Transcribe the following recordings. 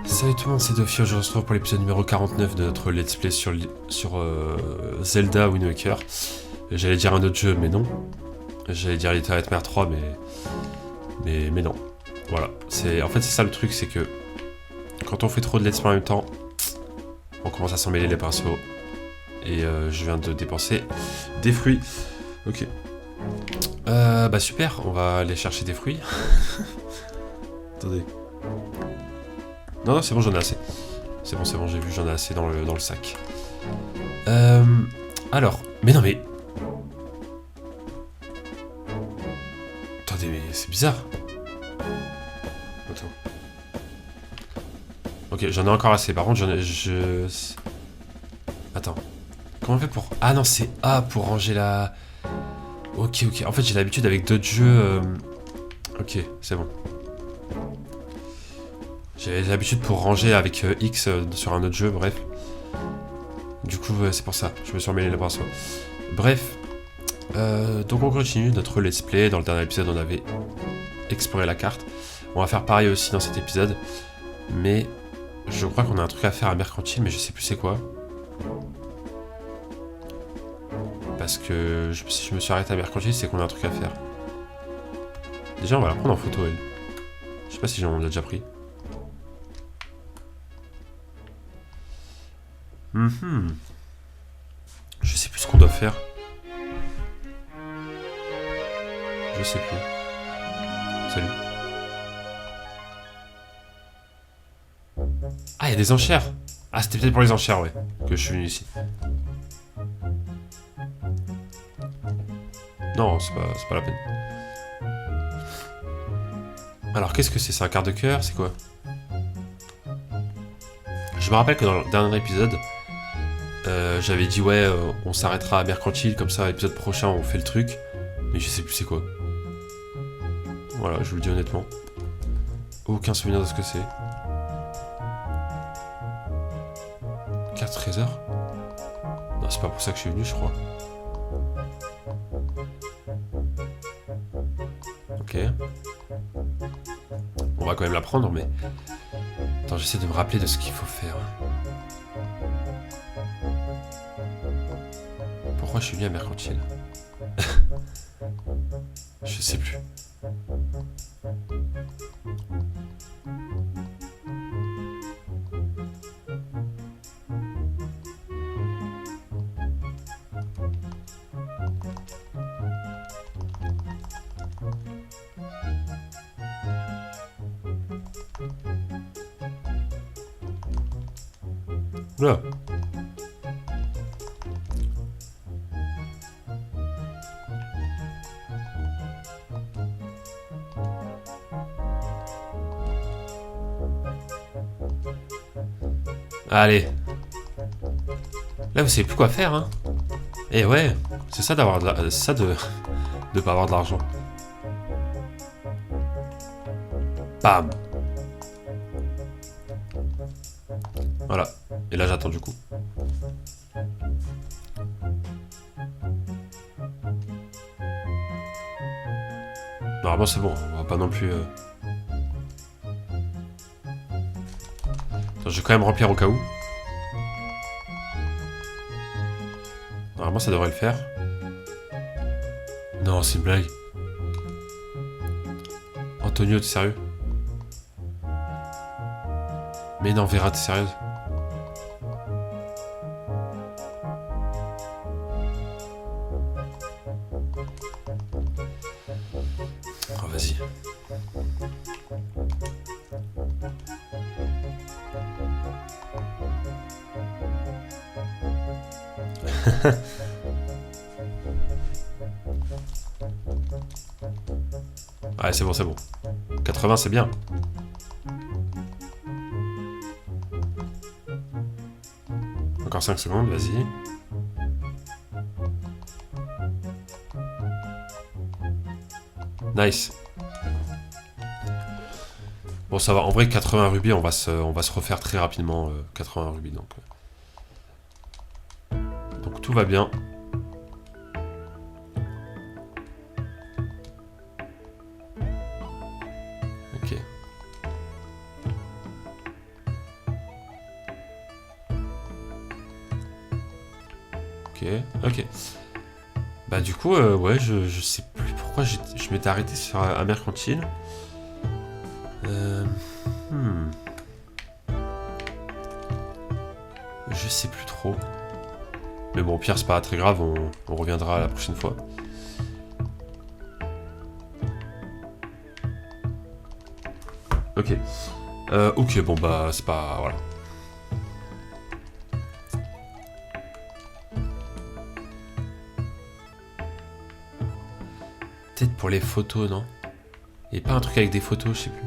Salut tout le monde, c'est Dofi, je vous retrouve pour l'épisode numéro 49 de notre let's play sur Zelda Wind Waker. J'allais dire un autre jeu, mais non. J'allais dire Little Nightmares 3, mais non. Voilà, en fait c'est ça le truc, c'est que quand on fait trop de let's play en même temps, on commence à s'en mêler les pinceaux. Et je viens de dépenser des fruits. Ok. Bah super, on va aller chercher des fruits. Attendez. Non, c'est bon, j'en ai assez. C'est bon, j'ai vu, j'en ai assez dans le sac. Alors, mais non, mais... Attendez, mais c'est bizarre. Attends. Ok, j'en ai encore assez. Par contre, Attends. Comment on fait pour... Ah non, c'est A pour ranger la... Ok. En fait, j'ai l'habitude avec d'autres jeux... Ok, c'est bon. J'ai l'habitude pour ranger avec X sur un autre jeu, bref. Du coup, c'est pour ça, je me suis emmêlé les pinceaux. Bref, donc on continue notre let's play. Dans le dernier épisode, on avait exploré la carte. On va faire pareil aussi dans cet épisode. Mais je crois qu'on a un truc à faire à Mercantile, mais je sais plus c'est quoi. Parce que si je me suis arrêté à Mercantile, c'est qu'on a un truc à faire. Déjà, on va la prendre en photo, elle. Je sais pas si j'en ai déjà pris. Je sais plus ce qu'on doit faire. Je sais plus. Salut. Ah, il y a des enchères. Ah, c'était peut-être pour les enchères, ouais, que je suis venu ici. Non, c'est pas la peine. Alors, qu'est-ce que c'est? C'est un quart de cœur? C'est quoi? Je me rappelle que dans le dernier épisode, j'avais dit ouais, on s'arrêtera à Mercantile, comme ça, l'épisode prochain, on fait le truc. Mais je sais plus c'est quoi. Voilà, je vous le dis honnêtement. Aucun souvenir de ce que c'est. Carte trésor? Non, c'est pas pour ça que je suis venu, je crois. Ok. On va quand même la prendre, mais... Attends, j'essaie de me rappeler de ce qu'il faut faire. Pourquoi je suis venu à Mercantile? Je sais plus. Là. Allez. Là, vous savez plus quoi faire, hein. Et ouais, c'est ça d'avoir de pas avoir de l'argent. Bam. Voilà. Et là, j'attends du coup. Normalement, c'est bon. On va pas non plus... Attends, je vais quand même remplir au cas où. Normalement, ça devrait le faire. Non, c'est une blague. Antonio, t'es sérieux? Mais non, Vera, t'es sérieuse? Oh, vas-y. Ouais, c'est bon. 80, c'est bien. Encore 5 secondes, vas-y. Nice. Bon, ça va. En vrai, 80 rubis, on va se refaire très rapidement 80 rubis. Donc tout va bien. Ok. Ok, ok. Bah du coup, ouais, je sais plus pourquoi je m'étais arrêté sur un mercantile. Je sais plus trop. Mais bon, au pire, c'est pas très grave, on reviendra la prochaine fois. Ok. Ok, bon bah, c'est pas... Voilà. Peut-être pour les photos, non? Et pas un truc avec des photos, je sais plus.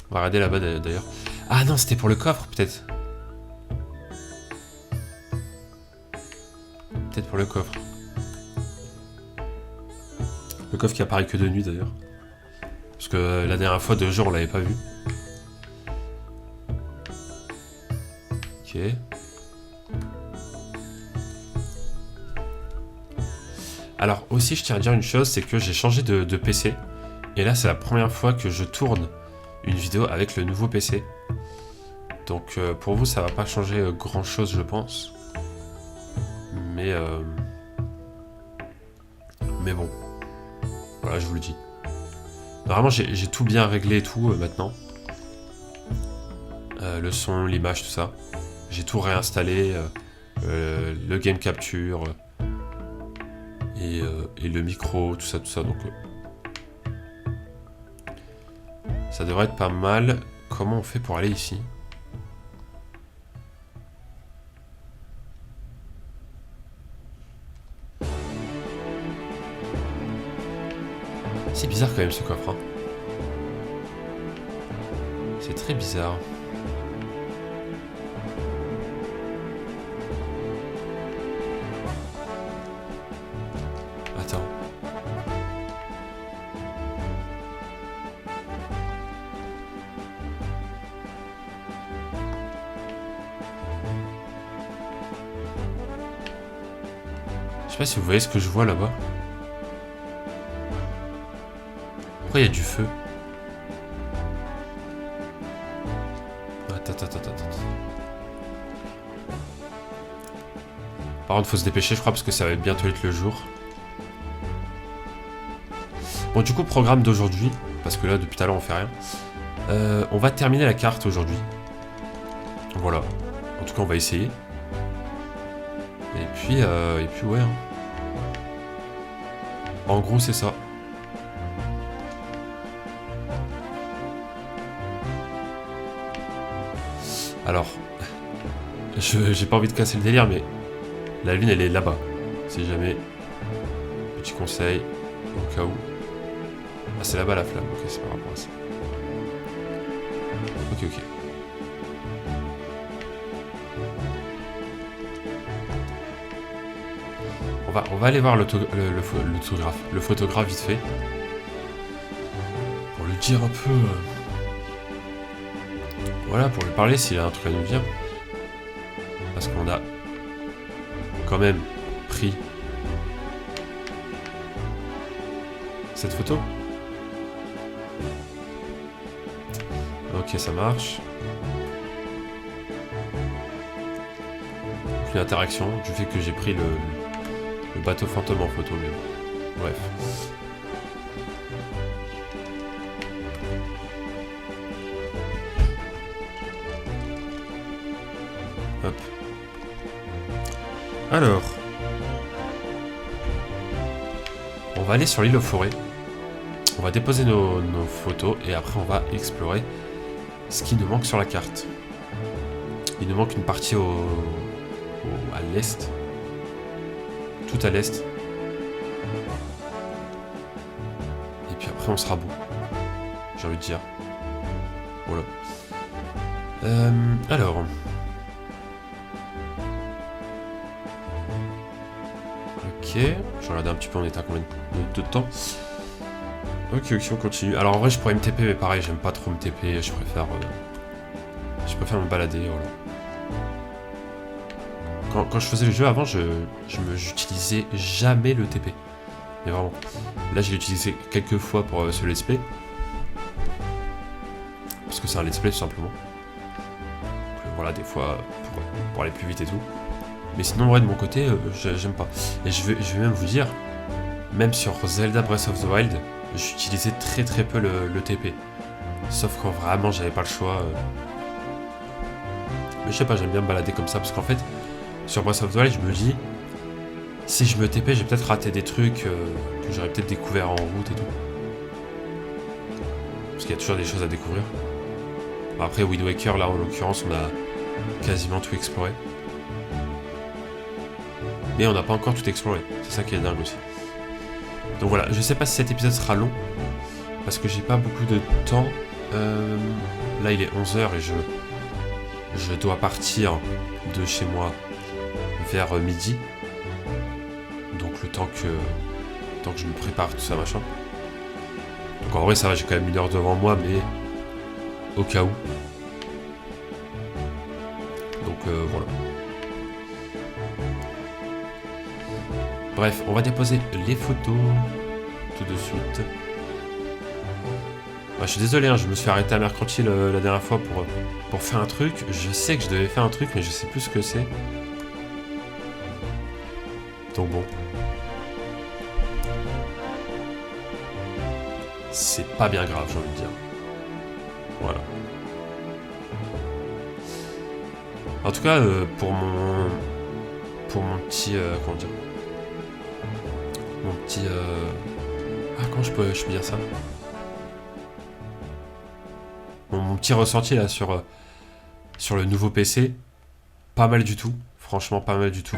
On va regarder là-bas d'ailleurs. Ah non, c'était pour le coffre, peut-être. Peut-être pour le coffre. Le coffre qui apparaît que de nuit d'ailleurs. Parce que la dernière fois, de jour, on l'avait pas vu. Ok. Alors aussi, je tiens à dire une chose, c'est que j'ai changé de PC. Et là, c'est la première fois que je tourne une vidéo avec le nouveau PC. Donc pour vous, ça va pas changer grand-chose, je pense. Mais bon. Voilà, je vous le dis. Normalement, j'ai tout bien réglé et tout maintenant. Le son, l'image, tout ça. J'ai tout réinstallé. Le game capture. Et le micro, tout ça. Donc, ça devrait être pas mal. Comment on fait pour aller ici? C'est bizarre quand même ce coffre. Hein. C'est très bizarre. Attends. Je sais pas si vous voyez ce que je vois là-bas. Pourquoi il y a du feu? Attends. Par contre, faut se dépêcher, je crois, parce que ça va bientôt être le jour. Bon, du coup, programme d'aujourd'hui, parce que là, depuis tout à l'heure, on fait rien. On va terminer la carte aujourd'hui. Voilà. En tout cas, on va essayer. Et puis ouais. Hein. En gros, c'est ça. Alors, j'ai pas envie de casser le délire, mais la lune, elle est là-bas. Si jamais. Petit conseil, au cas où. Ah, c'est là-bas la flamme. Ok, c'est par rapport à ça. Ok. On va aller voir le photographe vite fait. Pour lui dire un peu... Voilà, pour lui parler s'il a un truc à nous dire. Parce qu'on a quand même pris cette photo. Ok, ça marche. Une interaction du fait que j'ai pris le bateau fantôme en photo, mais bon. Bref. Hop. Alors. On va aller sur l'île aux forêts. On va déposer nos photos et après on va explorer ce qui nous manque sur la carte. Il nous manque une partie à l'est. Tout à l'est. Et puis après on sera bon. J'ai envie de dire. Voilà. Alors. Ok. Je regarde un petit peu on est à combien de temps. Ok, on continue. Alors en vrai je pourrais me TP mais pareil j'aime pas trop me TP. Je préfère me balader. Voilà. Quand je faisais le jeu avant, j'utilisais jamais le TP. Mais vraiment. Là, je l'ai utilisé quelques fois pour ce let's play. Parce que c'est un let's play tout simplement. Donc, voilà, des fois, pour aller plus vite et tout. Mais sinon, ouais, de mon côté, j'aime pas. Et je vais même vous dire, même sur Zelda Breath of the Wild, j'utilisais très peu le TP. Sauf quand vraiment j'avais pas le choix. Mais je sais pas, j'aime bien me balader comme ça, parce qu'en fait, sur Breath of the Wild, je me dis, si je me TP, j'ai peut-être raté des trucs que j'aurais peut-être découvert en route et tout. Parce qu'il y a toujours des choses à découvrir. Après, Wind Waker, là, en l'occurrence, on a quasiment tout exploré. Mais on n'a pas encore tout exploré. C'est ça qui est dingue aussi. Donc voilà, je sais pas si cet épisode sera long. Parce que j'ai pas beaucoup de temps. Là, il est 11 h et je dois partir de chez moi vers midi. Donc le temps que je me prépare, tout ça, machin. Donc en vrai, ça va, j'ai quand même 1 heure devant moi, mais au cas où. Donc voilà. Bref, on va déposer les photos tout de suite. Ouais, je suis désolé, hein, je me suis arrêté à Mercantile la dernière fois pour faire un truc. Je sais que je devais faire un truc, mais je sais plus ce que c'est. Donc bon. C'est pas bien grave, j'ai envie de dire. Voilà. En tout cas, pour mon petit... comment dire, mon petit... Ah, comment je peux dire ça, mon petit ressenti là sur le nouveau PC, pas mal du tout. Franchement, pas mal du tout.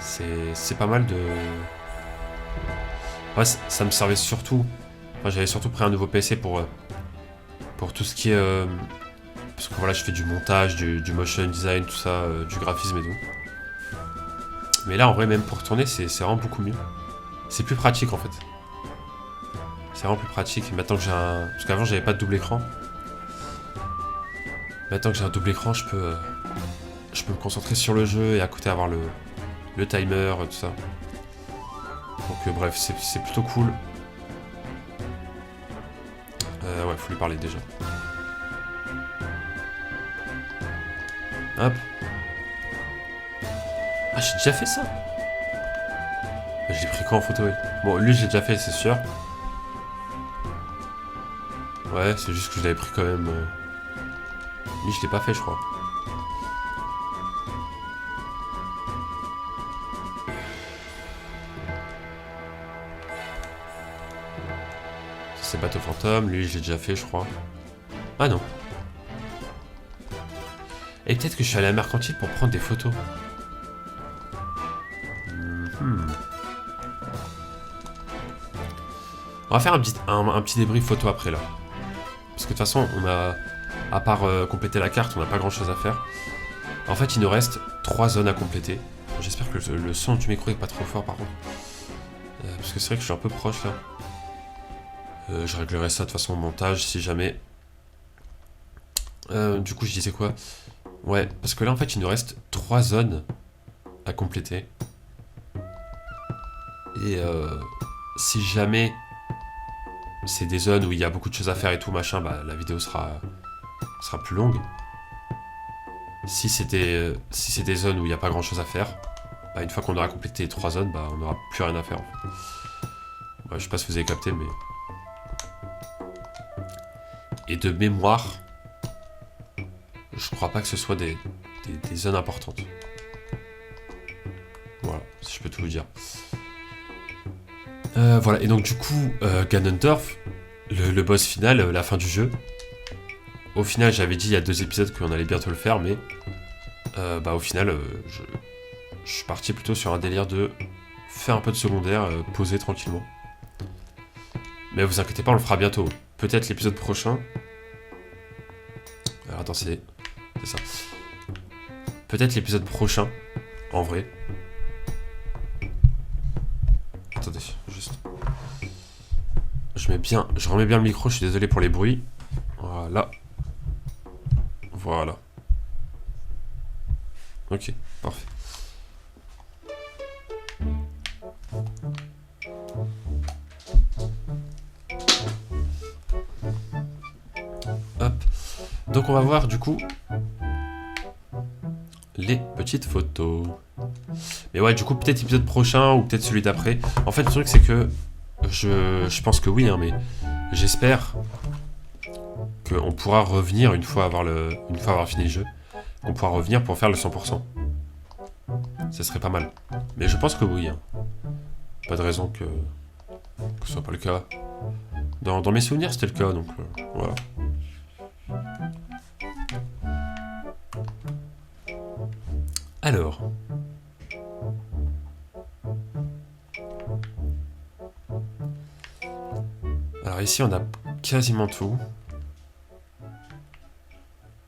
C'est pas mal de... Ouais, ça me servait surtout... Enfin, j'avais surtout pris un nouveau PC pour tout ce qui est... parce que voilà, je fais du montage, du motion design, tout ça, du graphisme et tout. Mais là, en vrai, même pour tourner, c'est vraiment beaucoup mieux. C'est plus pratique, en fait. C'est vraiment plus pratique. Maintenant que j'ai un... Parce qu'avant, j'avais pas de double écran. Maintenant que j'ai un double écran, je peux me concentrer sur le jeu et à côté avoir le timer, tout ça. Donc bref, c'est plutôt cool. Ouais, faut lui parler déjà. Hop. Ah, j'ai déjà fait ça. Je l'ai pris quand en photo, oui. Bon, lui, j'ai déjà fait, c'est sûr. Ouais, c'est juste que je l'avais pris quand même. Lui, je l'ai pas fait, je crois. C'est Bateau Fantôme, lui, je l'ai déjà fait, je crois. Ah non. Et peut-être que je suis allé à Mercantile pour prendre des photos. On va faire un petit débrief photo après, là. Parce que de toute façon, on a... À part compléter la carte, on n'a pas grand-chose à faire. En fait, il nous reste 3 zones à compléter. J'espère que le son du micro est pas trop fort, par contre. Parce que c'est vrai que je suis un peu proche, là. Je réglerai ça de toute façon au montage, si jamais... du coup, je disais quoi? Ouais, parce que là, en fait, il nous reste 3 zones à compléter. Et si jamais c'est des zones où il y a beaucoup de choses à faire et tout, machin, bah la vidéo sera plus longue. Si c'est des zones où il n'y a pas grand chose à faire, bah une fois qu'on aura complété les 3 zones, bah on n'aura plus rien à faire. En fait. Bah, je sais pas si vous avez capté, mais... Et de mémoire, je crois pas que ce soit des zones importantes. Voilà, si je peux tout vous dire. Voilà, et donc du coup, Ganondorf, le boss final, la fin du jeu. Au final, j'avais dit il y a 2 épisodes qu'on allait bientôt le faire, mais bah au final, je suis parti plutôt sur un délire de faire un peu de secondaire, poser tranquillement. Mais vous inquiétez pas, on le fera bientôt. Peut-être l'épisode prochain. Alors attends, c'est ça. Peut-être l'épisode prochain, en vrai. Attendez, juste. Je remets bien le micro, je suis désolé pour les bruits. Voilà. Voilà. Ok, parfait. Donc on va voir du coup les petites photos. Mais ouais, du coup, peut-être épisode prochain ou peut-être celui d'après. En fait, le truc, c'est que je pense que oui, hein, mais j'espère qu'on pourra revenir une fois avoir fini le jeu. On pourra revenir pour faire le 100%. Ce serait pas mal. Mais je pense que oui. Hein. Pas de raison que ce soit pas le cas. Dans mes souvenirs, c'était le cas, donc voilà. Alors. Alors ici, on a quasiment tout.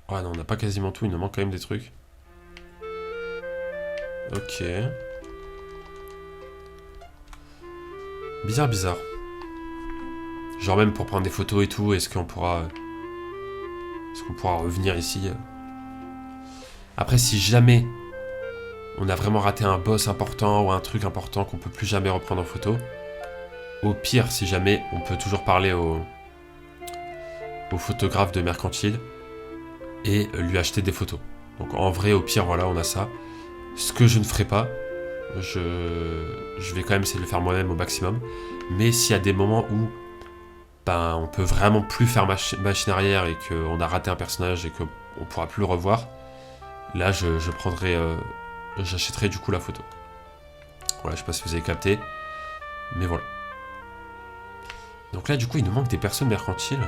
Ouais, non, on n'a pas quasiment tout, il nous manque quand même des trucs. Ok. Bizarre. Genre même pour prendre des photos et tout, est-ce qu'on pourra revenir ici? Après, si jamais on a vraiment raté un boss important ou un truc important qu'on peut plus jamais reprendre en photo, au pire, si jamais, on peut toujours parler au photographe de Mercantile et lui acheter des photos. Donc en vrai, au pire, voilà, on a ça. Ce que je ne ferai pas, je vais quand même essayer de le faire moi-même au maximum. Mais s'il y a des moments où on peut vraiment plus faire machine arrière et qu'on a raté un personnage et qu'on pourra plus le revoir, là, je prendrai... j'achèterai du coup la photo. Voilà, je sais pas si vous avez capté. Mais voilà. Donc là, du coup, il nous manque des personnes mercantiles.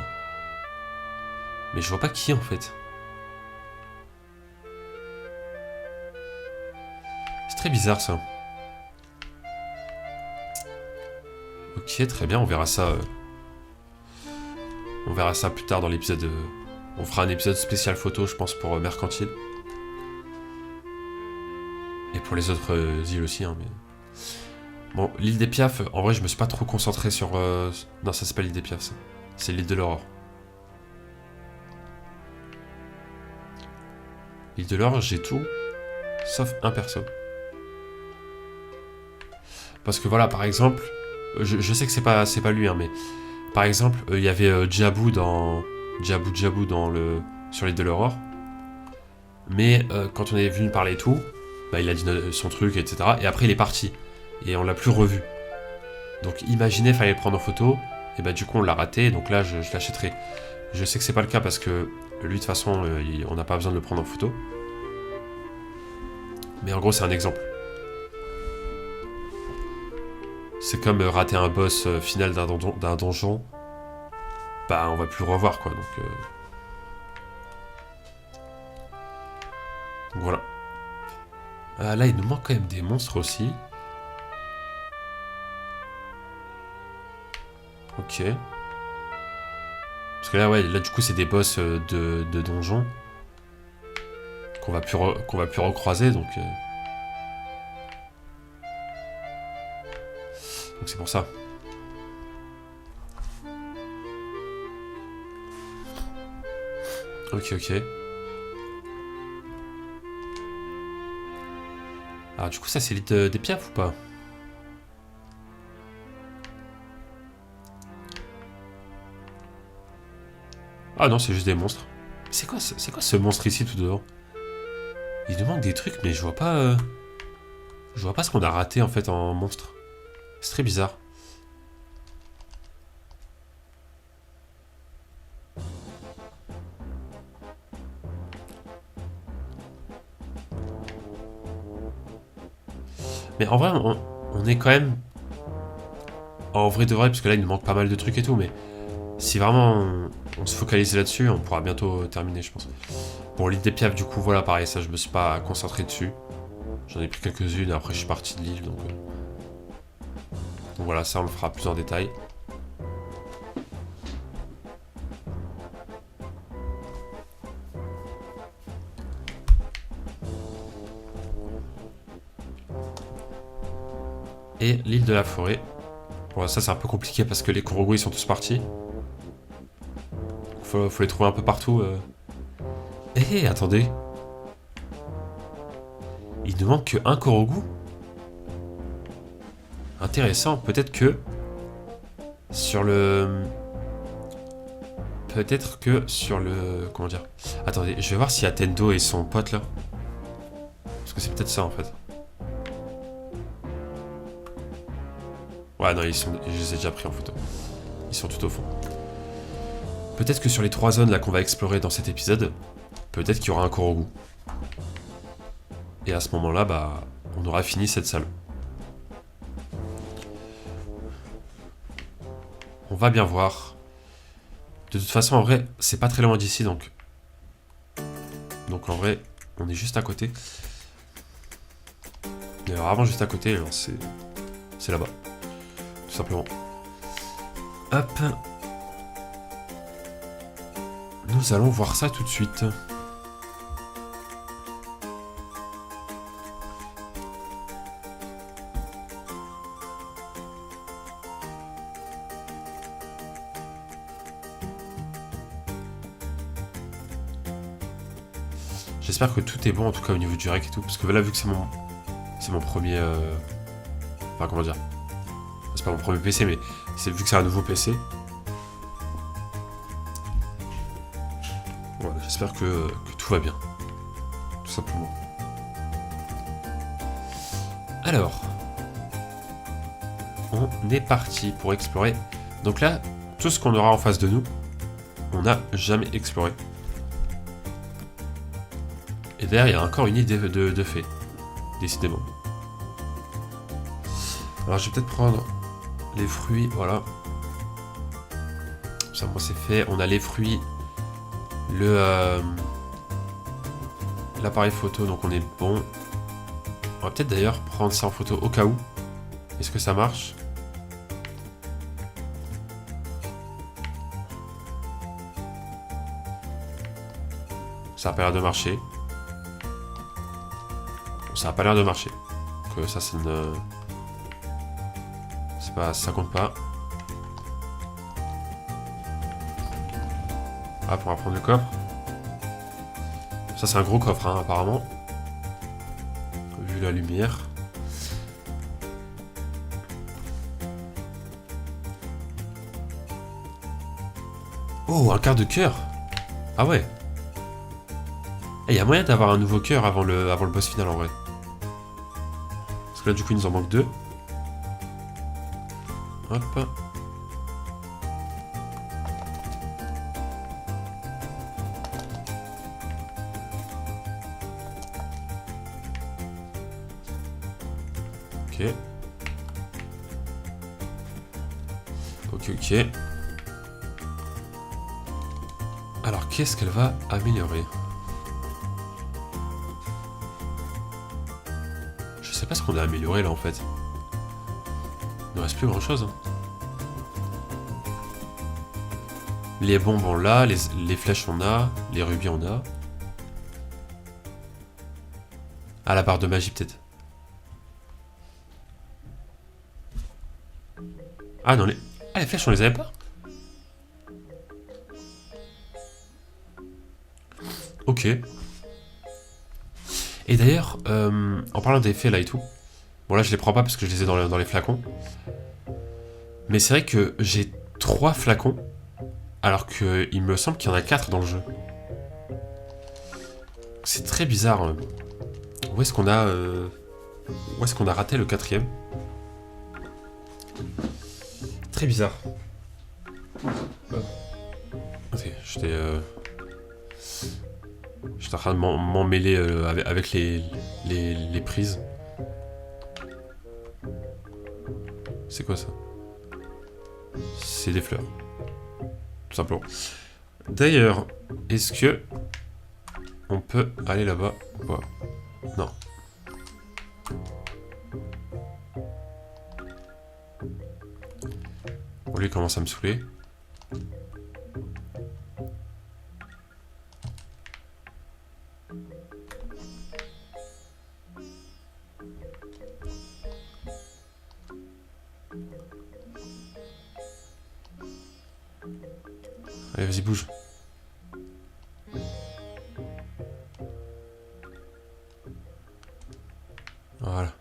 Mais je vois pas qui, en fait. C'est très bizarre, ça. Ok, très bien, on verra ça... On verra ça plus tard dans l'épisode... On fera un épisode spécial photo, je pense, pour Mercantile. Et pour les autres îles aussi, hein, mais... Bon, l'île des Piafs, en vrai, je me suis pas trop concentré sur... Non, ça c'est pas l'île des Piafs, ça. C'est l'île de l'Aurore. L'île de l'Aurore, j'ai tout, sauf un perso. Parce que voilà, par exemple... Je sais que c'est pas lui, hein, mais... Par exemple, il y avait Djabou sur l'île de l'Aurore. Mais quand on est venu parler et tout, il a dit son truc, etc. Et après, il est parti. Et on l'a plus revu. Donc imaginez, fallait le prendre en photo, et du coup on l'a raté, donc là je l'achèterai. Je sais que c'est pas le cas parce que lui de toute façon on n'a pas besoin de le prendre en photo. Mais en gros c'est un exemple. C'est comme rater un boss final d'un donjon. On va plus le revoir quoi, donc voilà. Là il nous manque quand même des monstres aussi. Ok. Parce que là, ouais, là du coup, c'est des boss de donjons qu'on va plus recroiser, donc c'est pour ça. Ok. Alors du coup, ça c'est l'île des Piafs ou pas? Ah non, c'est juste des monstres. C'est quoi ce monstre ici tout dehors? Il nous manque des trucs, mais je vois pas ce qu'on a raté en fait en monstre. C'est très bizarre. Mais en vrai, on est quand même... En vrai de vrai, parce que là il nous manque pas mal de trucs et tout, mais... Si vraiment on se focalise là-dessus, on pourra bientôt terminer, je pense. Bon, l'île des Piafs, du coup, voilà, pareil, ça, je me suis pas concentré dessus. J'en ai pris quelques-unes, après je suis parti de l'île, donc voilà, ça on le fera plus en détail. Et l'île de la forêt. Bon, ça c'est un peu compliqué parce que les Korogu ils sont tous partis. Faut les trouver un peu partout. Eh, attendez. Il ne manque qu'un Korogu. Intéressant, peut-être que sur le peut-être que sur le... Comment dire? Attendez, je vais voir s'il y a Tendo et son pote là. Parce que c'est peut-être ça en fait. Ouais, non, ils sont... je les ai déjà pris en photo. Ils sont tout au fond. Peut-être que sur les 3 zones là qu'on va explorer dans cet épisode, peut-être qu'il y aura un Korogu. Et à ce moment-là, bah, on aura fini cette salle. On va bien voir. De toute façon, en vrai, c'est pas très loin d'ici, donc... Donc en vrai, on est juste à côté. Il est vraiment juste à côté, c'est là-bas. Tout simplement. Hop. Nous allons voir ça tout de suite. J'espère que tout est bon en tout cas au niveau du rec et tout. Parce que là vu que c'est mon premier... Enfin comment dire. C'est pas mon premier PC mais vu que c'est un nouveau PC. Voilà, j'espère que tout va bien. Tout simplement. Alors. On est parti pour explorer. Donc là, tout ce qu'on aura en face de nous, on n'a jamais exploré. Et derrière, il y a encore une idée de fait. Décidément. Alors je vais peut-être prendre les fruits, voilà. Ça, moi c'est fait. On a les fruits, l'appareil photo, donc on est bon. On va peut-être d'ailleurs prendre ça en photo au cas où. Est-ce que ça marche? Ça a pas l'air de marcher. Ça a pas l'air de marcher. Que ça, c'est une... C'est pas... Ça compte pas. Ah, on va prendre le coffre. Ça, c'est un gros coffre, hein, apparemment. Vu la lumière. Oh, un quart de cœur. Ah ouais. Il y a moyen d'avoir un nouveau cœur avant le boss final, en vrai. Parce que là, du coup, il nous en manque 2. Hop. Ok. Ok. Alors, qu'est-ce qu'elle va améliorer? Je sais pas ce qu'on a amélioré là en fait. Il ne reste plus grand chose. Les bombes on l'a, les flèches on a, les rubis on a. Ah, la barre de magie peut-être. Ah non, les flèches on les avait pas. Ok. Et d'ailleurs, en parlant d'effets là et tout, bon là je les prends pas parce que je les ai dans les flacons. Mais c'est vrai que j'ai 3 flacons, alors qu'il me semble qu'il y en a 4 dans le jeu. C'est très bizarre. Où est-ce qu'on a raté le 4ème? Très bizarre. Ok, j'étais en train de m'en mêler avec les prises. C'est quoi ça? C'est des fleurs. Tout simplement. D'ailleurs, est-ce que on peut aller là-bas? Ouais. Non. Bon, lui il commence à me saouler. Allez, vas-y, bouge. Voilà.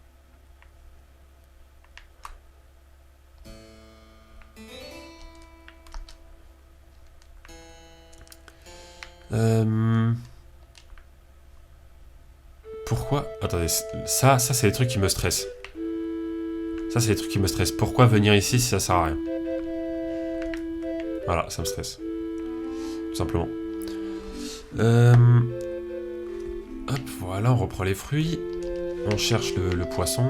Pourquoi? Attendez, ça c'est des trucs qui me stressent. Ça c'est des trucs qui me stressent. Pourquoi venir ici si ça sert à rien? Voilà, ça me stresse. Tout simplement. Hop, voilà, on reprend les fruits. On cherche le poisson.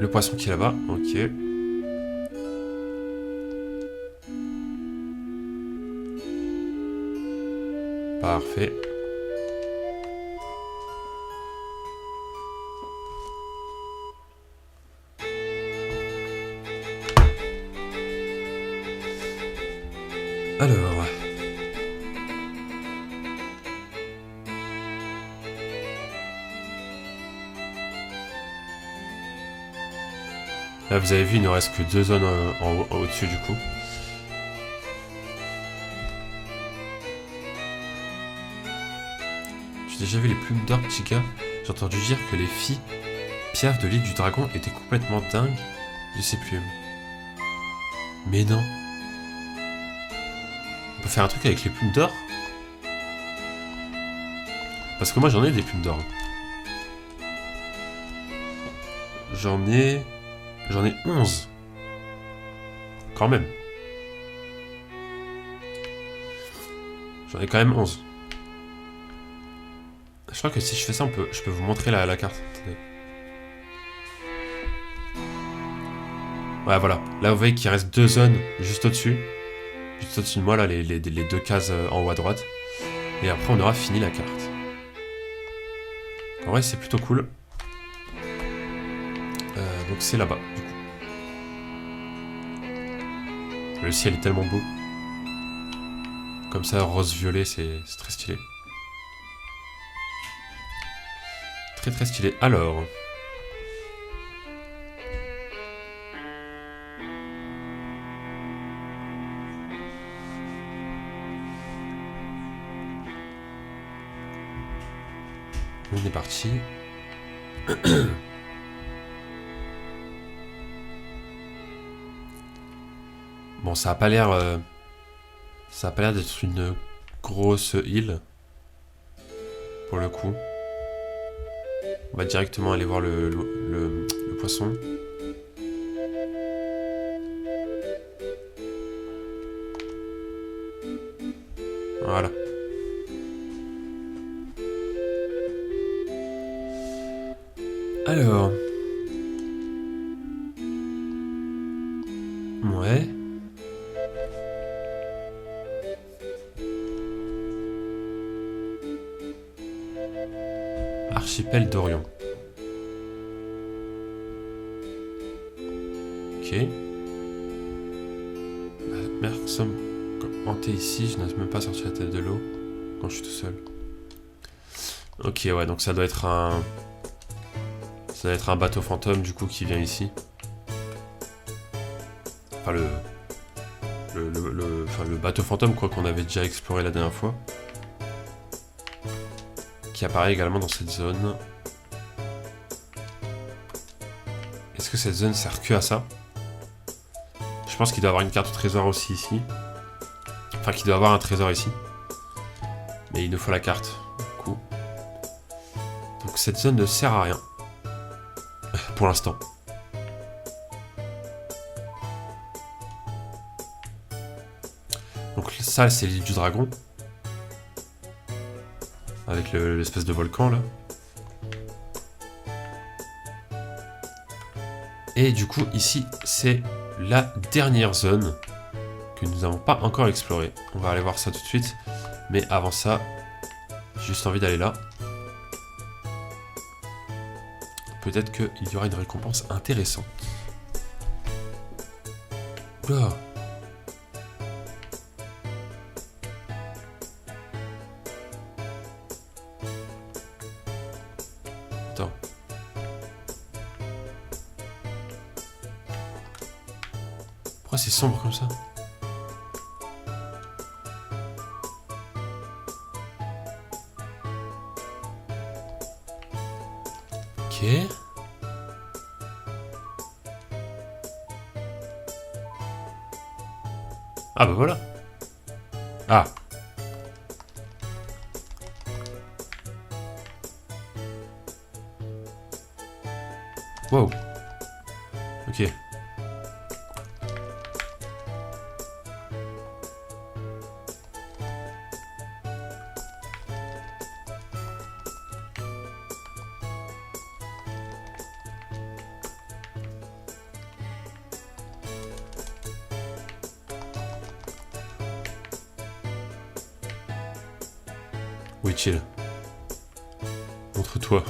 Le poisson qui est là-bas, ok. Parfait. Alors... Là, vous avez vu, il ne reste que 2 zones au-dessus du coup. J'ai déjà vu les plumes d'or, Chica. J'ai entendu dire que les filles piafs de l'île du dragon étaient complètement dingues de ces plumes. Mais non. On peut faire un truc avec les plumes d'or? Parce que moi j'en ai des plumes d'or. J'en ai 11. Quand même. J'en ai quand même 11. Je crois que si je fais ça, je peux vous montrer la carte. Attendez. Ouais, voilà. Là, vous voyez qu'il reste 2 zones juste au-dessus. Juste au-dessus de moi, là, les 2 cases en haut à droite. Et après, on aura fini la carte. En vrai, c'est plutôt cool. Donc, c'est là-bas, du coup. Le ciel est tellement beau. Comme ça, rose-violet, c'est très stylé. Très très stylé. Alors... On est parti. Bon, ça a pas l'air... Ça a pas l'air d'être une grosse île. Pour le coup. On va directement aller voir le poisson. Voilà. Alors... Ouais... Archipel d'Orion. Ok. La mer semble hantée ici, je n'ose même pas sortir la tête de l'eau quand je suis tout seul. Ok, ouais, donc ça doit être un... Ça doit être un bateau fantôme du coup qui vient ici. Enfin le bateau fantôme quoi qu'on avait déjà exploré la dernière fois. Qui apparaît également dans cette zone. Est-ce que cette zone sert que à ça? Je pense qu'il doit y avoir une carte au trésor aussi ici. Enfin qu'il doit y avoir un trésor ici. Mais il nous faut la carte. Du coup. Donc cette zone ne sert à rien. Pour l'instant. Donc ça c'est l'île du dragon. Avec l'espèce de volcan là. Et du coup ici c'est la dernière zone que nous n'avons pas encore explorée. On va aller voir ça tout de suite. Mais avant ça, j'ai juste envie d'aller là. Peut-être qu'il y aura une récompense intéressante. Oula. Attends. Pourquoi c'est sombre comme ça? Ok. Ah bah voilà. Ah. Wow. Ok. Oui, chill. Montre-toi.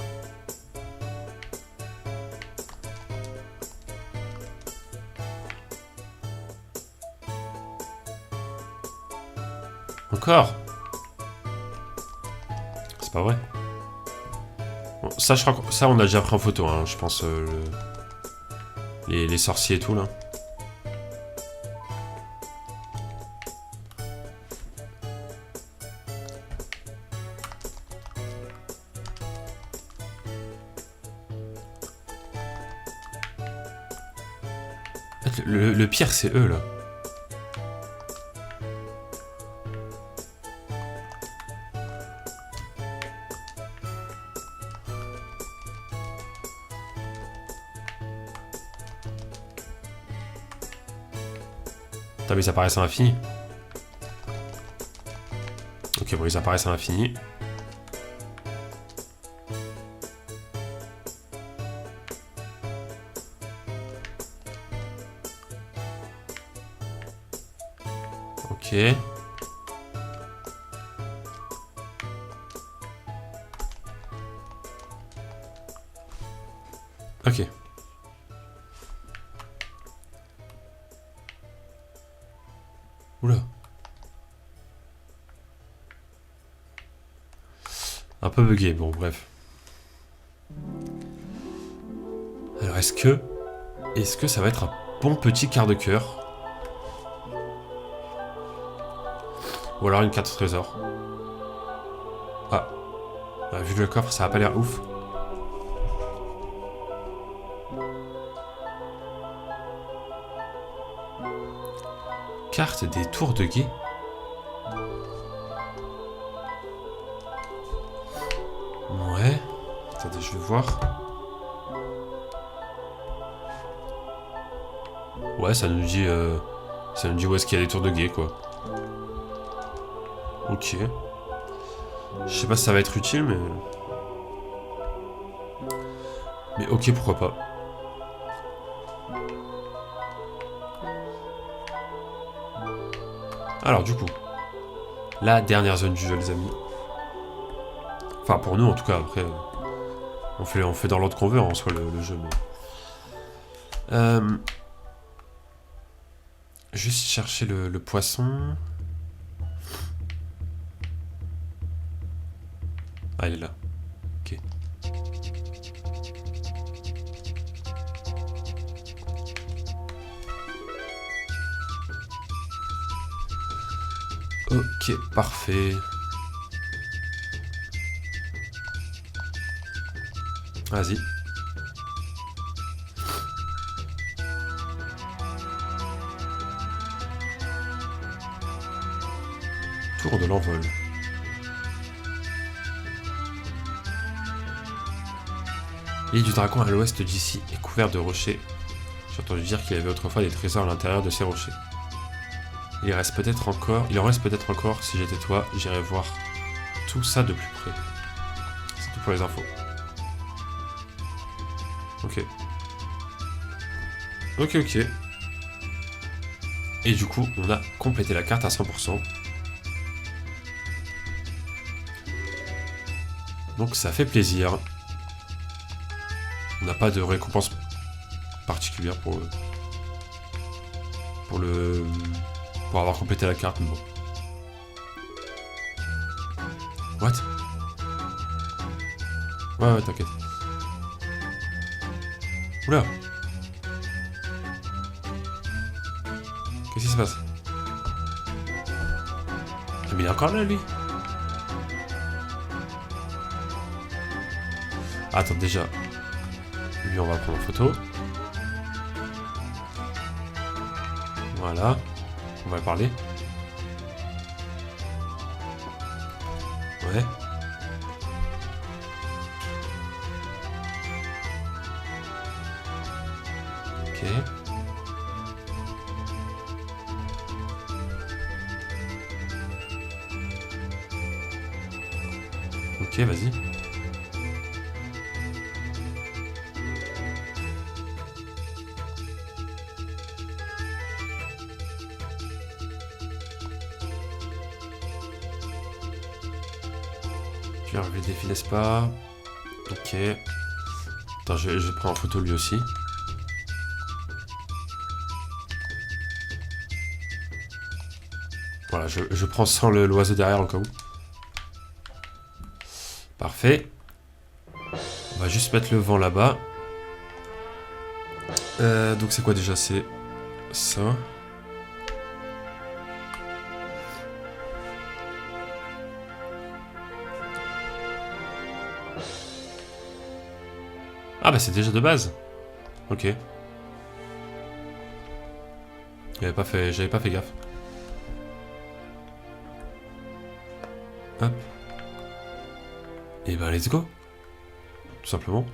Encore? C'est pas vrai. Bon, ça, je crois que ça, on a déjà pris en photo, hein, je pense. Les sorciers et tout, là. Le pire, c'est eux, là. Putain, mais ils apparaissent à l'infini. Ok, bon, ils apparaissent à l'infini. Ok. Ok. Oula. Un peu bugué, bon, bref. Alors, est-ce que ça va être un bon petit quart de cœur? Ou alors une carte au trésor. Ah. Bah, vu le coffre, ça a pas l'air ouf. Carte des tours de guet. Ouais. Attendez, je vais voir. Ouais, ça nous dit où est-ce qu'il y a des tours de guet, quoi. Ok. Je sais pas si ça va être utile, mais... Mais ok, pourquoi pas. Alors, du coup... La dernière zone du jeu, les amis. Enfin, pour nous, en tout cas, après... On fait dans l'ordre qu'on veut, en soi, le jeu, mais... Juste chercher le poisson... Ah, il est là. Ok. Ok, parfait. Vas-y. Tour de l'envol. L'île du dragon à l'ouest d'ici est couverte de rochers. J'ai entendu dire qu'il y avait autrefois des trésors à l'intérieur de ces rochers. Il en reste peut-être encore, si j'étais toi, j'irais voir tout ça de plus près. C'est tout pour les infos. Ok. Ok. Et du coup, on a complété la carte à 100%. Donc ça fait plaisir. On n'a pas de récompense particulière pour avoir complété la carte, mais bon. What? Ouais, t'inquiète. Oula! Qu'est-ce qui se passe? Mais il est encore là, lui? Attends, déjà. Lui, on va prendre en photo. Voilà. On va parler. Ouais. Ok. Ok, vas-y. Tu as relevé le défi, n'est-ce pas? Ok. Attends, je prends en photo lui aussi. Voilà, je prends sans l'oiseau derrière au cas où. Parfait. On va juste mettre le vent là-bas. Donc c'est quoi déjà? C'est ça. Ah bah c'est déjà de base. Ok. J'avais pas fait gaffe. Hop. Et bah let's go. Tout simplement.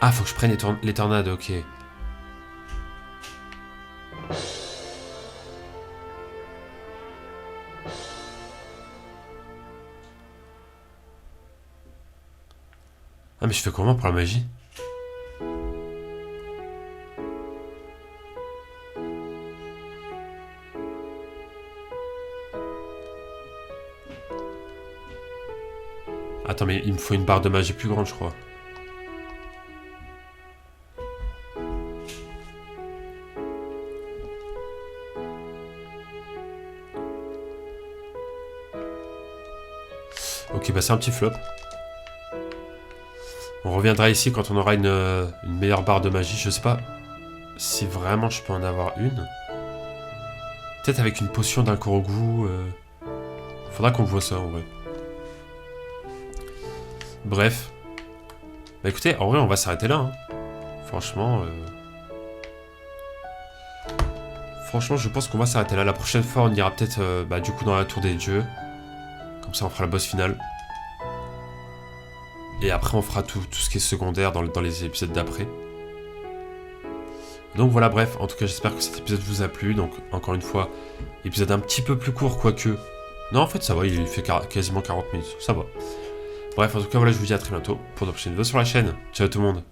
Ah, faut que je prenne les tornades, ok. Ah mais je fais comment pour la magie? Attends, mais il me faut une barre de magie plus grande, je crois. Ok, bah c'est un petit flop. On reviendra ici quand on aura une meilleure barre de magie. Je sais pas si vraiment je peux en avoir une. Peut-être avec une potion d'un Korogu. Faudra qu'on voit ça en vrai. Bref. Bah écoutez, en vrai on va s'arrêter là. Hein. Franchement... Franchement je pense qu'on va s'arrêter là. La prochaine fois on ira peut-être du coup dans la tour des dieux. Comme ça on fera la boss finale. Et après on fera tout ce qui est secondaire dans les épisodes d'après. Donc voilà, bref, en tout cas j'espère que cet épisode vous a plu. Donc encore une fois, épisode un petit peu plus court quoique. Non en fait ça va, il fait quasiment 40 minutes, ça va. Bref, en tout cas voilà, je vous dis à très bientôt pour de prochaines vidéos sur la chaîne. Ciao tout le monde.